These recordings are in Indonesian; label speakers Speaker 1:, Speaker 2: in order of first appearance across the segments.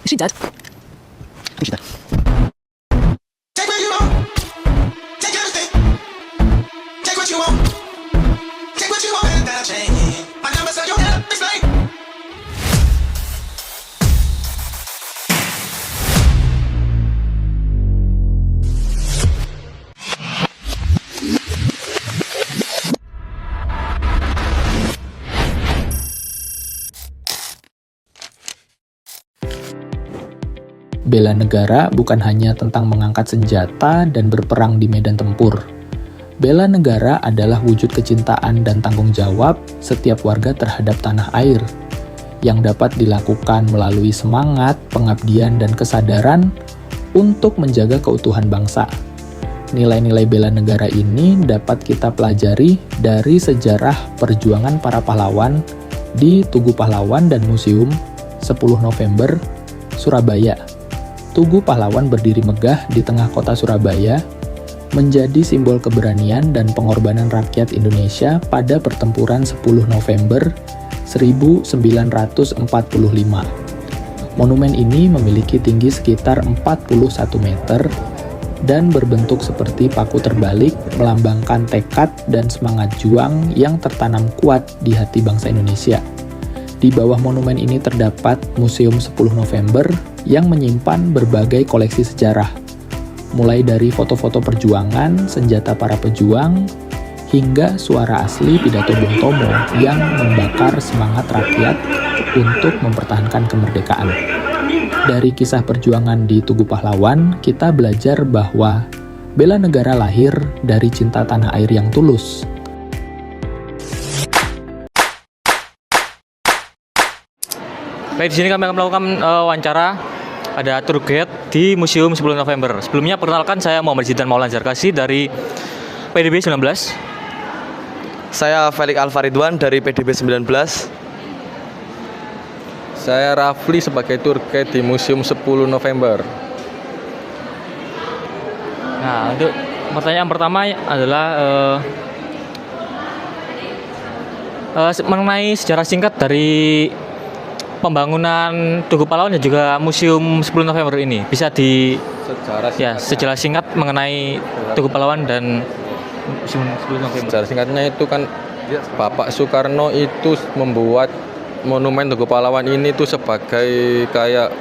Speaker 1: Is she dead? I think she's dead.
Speaker 2: Take what you want. Take everything. Take what you want. Take what you want and that'll change. My numbers are your head. Explain.
Speaker 3: Bela negara bukan hanya tentang mengangkat senjata dan berperang di medan tempur. Bela negara adalah wujud kecintaan dan tanggung jawab setiap warga terhadap tanah air, yang dapat dilakukan melalui semangat, pengabdian, dan kesadaran untuk menjaga keutuhan bangsa. Nilai-nilai bela negara ini dapat kita pelajari dari sejarah perjuangan para pahlawan di Tugu Pahlawan dan Museum 10 November, Surabaya. Tugu Pahlawan berdiri megah di tengah kota Surabaya, menjadi simbol keberanian dan pengorbanan rakyat Indonesia pada pertempuran 10 November 1945. Monumen ini memiliki tinggi sekitar 41 meter dan berbentuk seperti paku terbalik, melambangkan tekad dan semangat juang yang tertanam kuat di hati bangsa Indonesia. Di bawah monumen ini terdapat Museum 10 November yang menyimpan berbagai koleksi sejarah, mulai dari foto-foto perjuangan, senjata para pejuang, hingga suara asli pidato Bung Tomo yang membakar semangat rakyat untuk mempertahankan kemerdekaan. Dari kisah perjuangan di Tugu Pahlawan, kita belajar bahwa bela negara lahir dari cinta tanah air yang tulus.
Speaker 4: Baik, di sini kami akan melakukan wawancara. Ada tour guide di Museum 10 November. Sebelumnya perkenalkan, saya Muhammad Zidan Maulana Zarkasi dari PDB 19.
Speaker 5: Saya Felix Alfaridwan dari PDB 19.
Speaker 6: Saya Rafli sebagai tour guide di Museum 10 November.
Speaker 4: Nah, untuk pertanyaan pertama adalah mengenai sejarah singkat dari pembangunan Tugu Pahlawan dan juga Museum 10 November ini. Bisa sejarah singkat mengenai Tugu Pahlawan dan Museum 10 November.
Speaker 6: Sejarah singkatnya itu kan Bapak Soekarno itu membuat monumen Tugu Pahlawan ini tuh sebagai kayak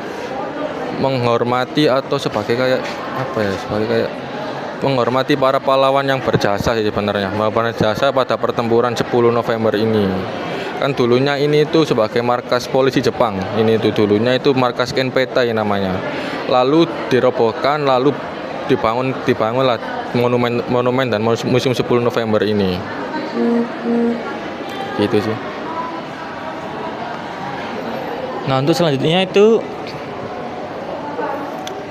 Speaker 6: menghormati atau sebagai kayak apa ya? Sebagai kayak menghormati para pahlawan yang berjasa sih sebenarnya. Berjasa pada pertempuran 10 November ini. Kan dulunya ini itu sebagai markas polisi Jepang. Ini itu dulunya itu markas Kenpeta yang namanya. Lalu dirobohkan, lalu dibangunlah monumen dan Museum 10 November ini. Gitu sih.
Speaker 4: Nah, untuk selanjutnya itu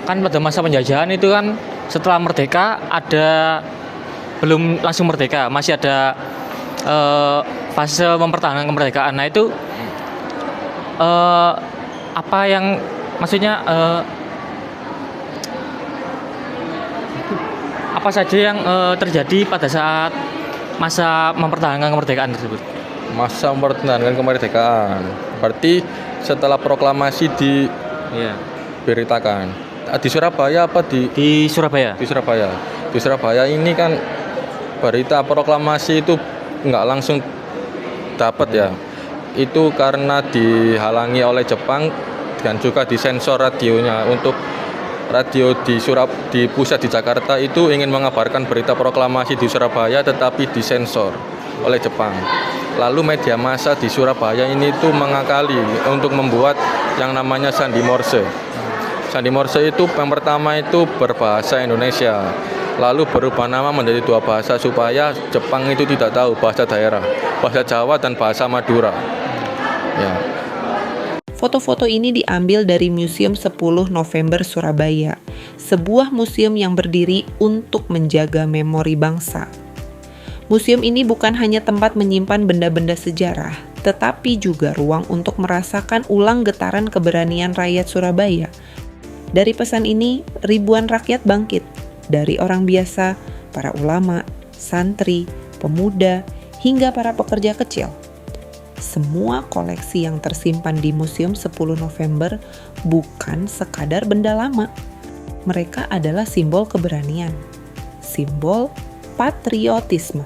Speaker 4: kan pada masa penjajahan itu kan setelah merdeka belum langsung merdeka, masih ada fase mempertahankan kemerdekaan. Nah, itu apa yang maksudnya apa saja yang terjadi pada saat masa mempertahankan kemerdekaan tersebut?
Speaker 6: Masa mempertahankan kemerdekaan berarti setelah proklamasi diberitakan di Surabaya apa di
Speaker 4: Surabaya?
Speaker 6: Di Surabaya. Di Surabaya ini kan berita proklamasi itu nggak langsung dapat ya. Itu karena dihalangi oleh Jepang dan juga disensor radionya. Untuk radio di pusat di Jakarta itu ingin mengabarkan berita proklamasi di Surabaya tetapi disensor oleh Jepang. Lalu media massa di Surabaya ini tuh mengakali untuk membuat yang namanya Sandi Morse. Sandi Morse itu yang pertama itu berbahasa Indonesia. Lalu berubah nama menjadi dua bahasa supaya Jepang itu tidak tahu bahasa daerah, bahasa Jawa dan bahasa Madura. Ya.
Speaker 7: Foto-foto ini diambil dari Museum 10 November Surabaya, sebuah museum yang berdiri untuk menjaga memori bangsa. Museum ini bukan hanya tempat menyimpan benda-benda sejarah, tetapi juga ruang untuk merasakan ulang getaran keberanian rakyat Surabaya. Dari pesan ini, ribuan rakyat bangkit, dari orang biasa, para ulama, santri, pemuda, hingga para pekerja kecil. semua koleksi yang tersimpan di Museum 10 November bukan sekadar benda lama. Mereka adalah simbol keberanian, simbol patriotisme,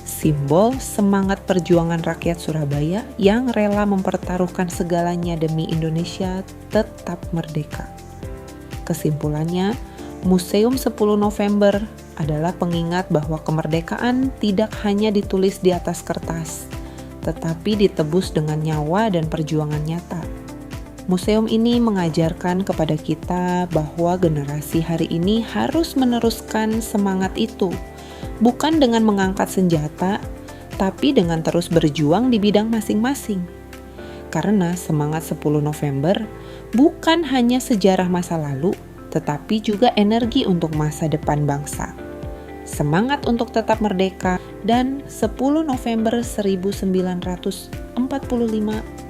Speaker 7: simbol semangat perjuangan rakyat Surabaya yang rela mempertaruhkan segalanya demi Indonesia tetap merdeka. Kesimpulannya, Museum 10 November adalah pengingat bahwa kemerdekaan tidak hanya ditulis di atas kertas, tetapi ditebus dengan nyawa dan perjuangan nyata. Museum ini mengajarkan kepada kita bahwa generasi hari ini harus meneruskan semangat itu, bukan dengan mengangkat senjata, tapi dengan terus berjuang di bidang masing-masing. Karena semangat 10 November bukan hanya sejarah masa lalu, tetapi juga energi untuk masa depan bangsa. Semangat untuk tetap merdeka, dan 10 November 1945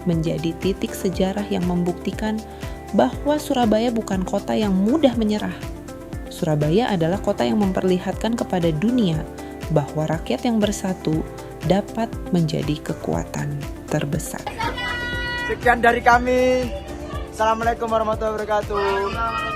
Speaker 7: menjadi titik sejarah yang membuktikan bahwa Surabaya bukan kota yang mudah menyerah. Surabaya adalah kota yang memperlihatkan kepada dunia bahwa rakyat yang bersatu dapat menjadi kekuatan terbesar.
Speaker 8: Sekian dari kami. Assalamualaikum warahmatullahi wabarakatuh.